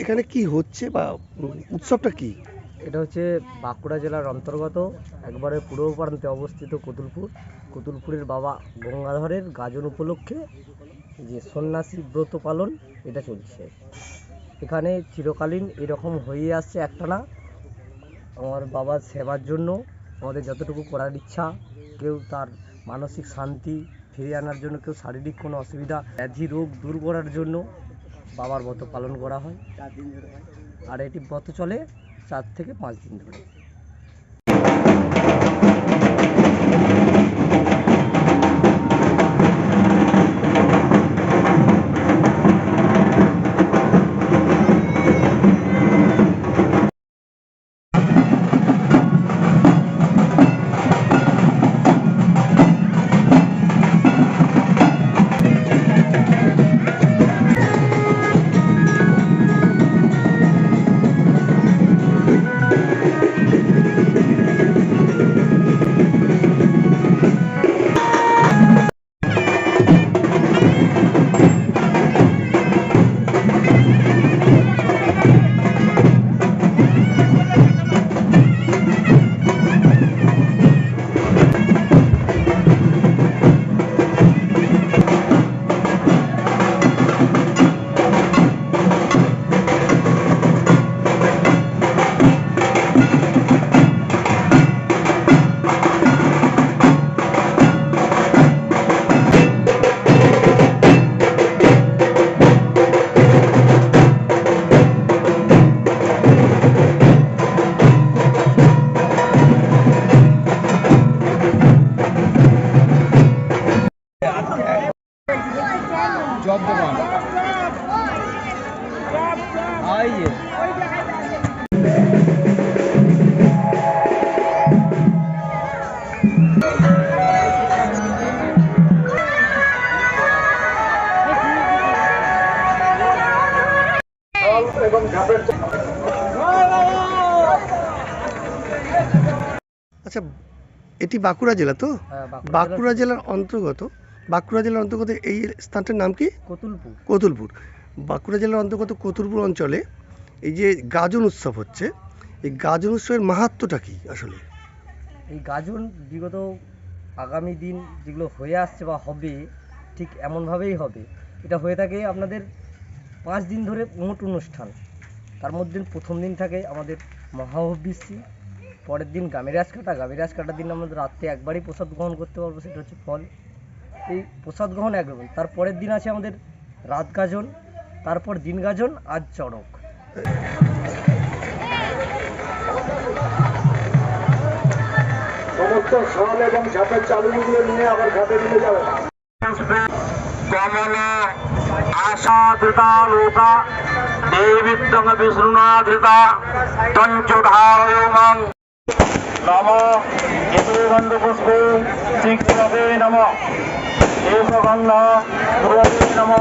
এখানে কি হচ্ছে বা উৎসবটা কি? এটা হচ্ছে বাঁকুড়া জেলার অন্তর্গত একবারে পূর্ব প্রান্তে অবস্থিত কতুলপুরের বাবা গঙ্গাধরের গাজন উপলক্ষে যে সন্ন্যাসী ব্রত পালন এটা চলছে। এখানে চিরকালীন এরকম হয়ে আসছে একটানা। আমার বাবার সেবার জন্য আমাদের যতটুকু করার ইচ্ছা, কেউ তার মানসিক শান্তি ফিরিয়ে আনার জন্য, কেউ শারীরিক কোনো অসুবিধা ব্যাধি রোগ দূর করার জন্য বাবার ব্রত পালন করা হয়। 4 দিন ধরে হয়, আর এটি ব্রত চলে 4 থেকে 5 দিন ধরে। जॉब दुकान आइए। আচ্ছা, এটি বাঁকুড়া জেলা তো? হ্যাঁ, বাঁকুড়া জেলার অন্তর্গত এই স্থানটার নাম কি? কতুলপুর। বাঁকুড়া জেলার অন্তর্গত কতুলপুর অঞ্চলে এই যে গাজন উৎসব হচ্ছে, এই গাজন উৎসবের মাহাত্ম্যটা কি আসলে? এই গাজন বিগত আগামী দিন যেগুলো হয়ে আসছে বা হবে, ঠিক এমনভাবেই হবে। এটা হয়ে থাকে আপনাদের 5 দিন ধরে মোট অনুষ্ঠান। তার মধ্যে প্রথম দিন থাকে আমাদের মহাহবিষ্যি, পরের দিন গামিরাজ কাটার দিন আমাদের রাত্রে একবারই প্রসাদ গ্রহণ করতে পারবো, সেটা হচ্ছে ফল। এই প্রসাদ গ্রহণ একরকম। তারপরের দিন আছে আমাদের রাত গাজন, তারপর দিন গাজন, আজ চড়ক। সমস্ত শাল এবং ঝাঁপের চালুগুলো নিয়ে আবার ঘাটে নিয়ে যাবে। কমলা আশা ধৃতা লোকা দেবিদ্যং বিষ্ণুনা ধৃতা তঞ্চধারয়মাং নম গন্ধ পুষ্পে শিক্ষাবে নম দেশগন্ধ গুরুবে নম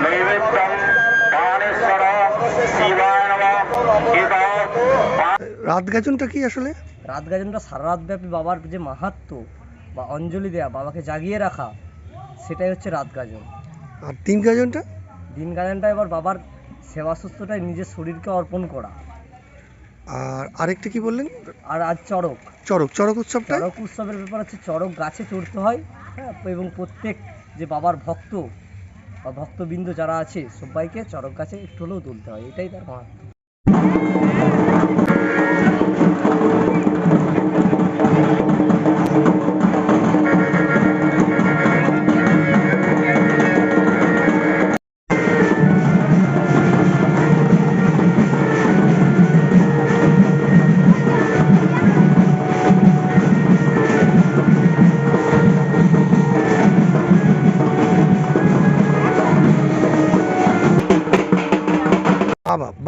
নৈবেদ্যং বাণেশ্বর শিবায় নম। রাত গাজনটা কি আসলে? রাত গাজনটা সারা রাত ব্যাপী বাবার যে মাহাত্ম্য বা অঞ্জলি দেয়া, বাবাকে জাগিয়ে রাখা, সেটাই হচ্ছে রাত গাজন। আর দিন গাজনটা? দিন গাজনটা এবার বাবার সেবা সুস্থটাই নিজের শরীরকে অর্পণ করা। আর আরেকটা কি বললেন? আর আজ চড়ক উৎসবটা? চড়ক উৎসবের ব্যাপার হচ্ছে চড়ক গাছে চড়তে হয়, হ্যাঁ, এবং প্রত্যেক যে বাবার ভক্ত বা ভক্তবৃন্দ যারা আছে সবাইকে চড়ক গাছে একটু হলেও তুলতে হয়, এটাই তার মাহাত্ম্য।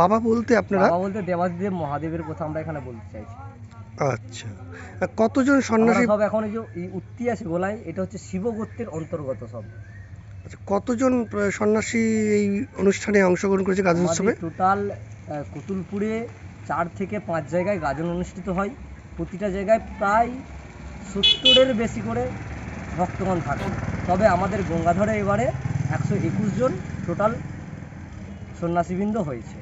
বাবা বলতে আপনারা? বাবা বলতে দেবাদিদেব মহাদেবের কথা আমরা এখানে বলতে চাইছি। আচ্ছা, কতজন সন্ন্যাসী? সব এখন এই উত্তি আছে গোলায়, এটা হচ্ছে শিবগোত্রের অন্তর্গত সব। আচ্ছা, কতজন সন্ন্যাসী এই অনুষ্ঠানে অংশগ্রহণ করেছে গাজন উৎসবে? টোটাল কতুলপুরে 4 থেকে 5 জায়গায় গাজন অনুষ্ঠিত হয়। প্রতিটা জায়গায় প্রায় 70-এর বেশি করে ভক্তগণ থাকে। তবে আমাদের গঙ্গাধরে এবারে 121 জন টোটাল সন্ন্যাসীবৃন্দ হয়েছে।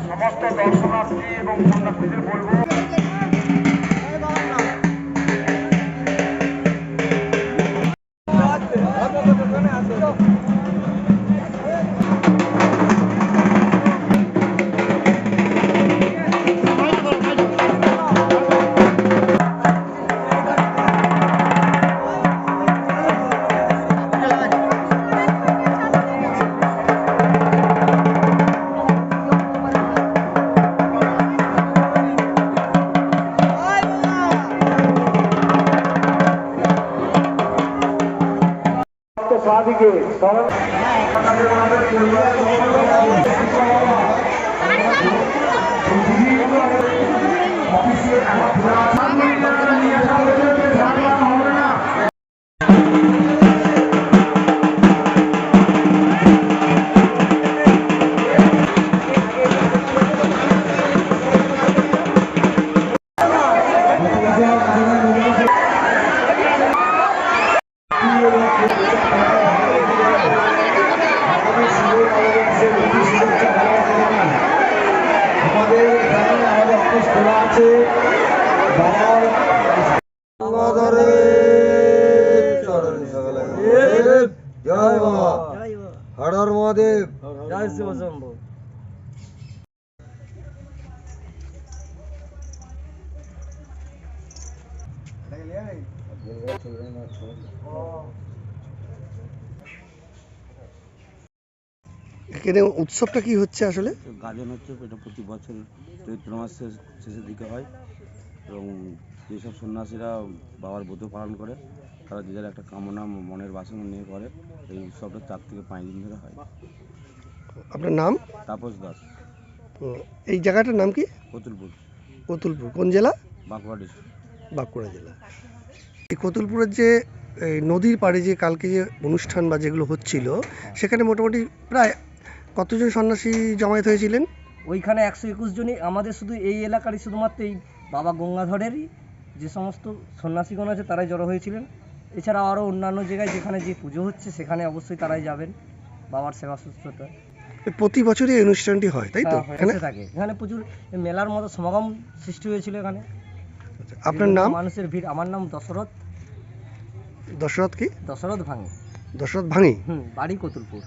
সমস্ত দর্শনার্থী এবং পুণ্যার্থীদের বলবো সাদিকে আমাদের এখানে আমাদের অফিস খোলা আছে জয় বাবা হর হর মহাদেব জয় শিবশম্ভু। এখানে উৎসবটা কি হচ্ছে আসলে? গাজন হচ্ছে, এটা প্রতি বছর চৈত্র মাসের শেষের দিকে হয় এবং যেসব সন্ন্যাসীরা বাবার ব্রত পালন করে তারা যে যার একটা কামনা মনের বাসনা নিয়ে করে। এই উৎসবটা 4 থেকে 5 দিন ধরে হয়। আপনার নাম? তাপস দাস, এই জায়গাটার নাম কি? কতুলপুর, কতুলপুর কোন জেলা? বাঁকুড়া ডিস্ট্রিক্ট। বাঁকুড়া জেলা। এই কতুলপুরের যে এই নদীর পাড়ে যে কালকে যে অনুষ্ঠান বা যেগুলো হচ্ছিল সেখানে মোটামুটি প্রায় কতজন সন্ন্যাসী জমায়েত হয়েছিলেন? ওইখানে 121 জনই, আমাদের শুধু এই এলাকারই শুধুমাত্র এই বাবা গঙ্গাধরেরই যে সমস্ত সন্ন্যাসীগণ আছে তারাই জড়ো হয়েছিলেন। এছাড়া আরও অন্যান্য জায়গায় যেখানে যে পুজো হচ্ছে সেখানে অবশ্যই তারাই যাবেন বাবার সেবা শুশ্রূষা। প্রতি বছরই এই অনুষ্ঠানটি হয়, তাই তো? এখানে হয়ে থাকে, এখানে প্রচুর মেলার মতো সমাগম সৃষ্টি হয়েছিল এখানে। আপনার নাম? মানুষের ভিড়। আমার নাম দশরথ। দশরথ কি? দশরথ ভাঙি। দশরথ ভাঙি। বাড়ি কতুলপুর।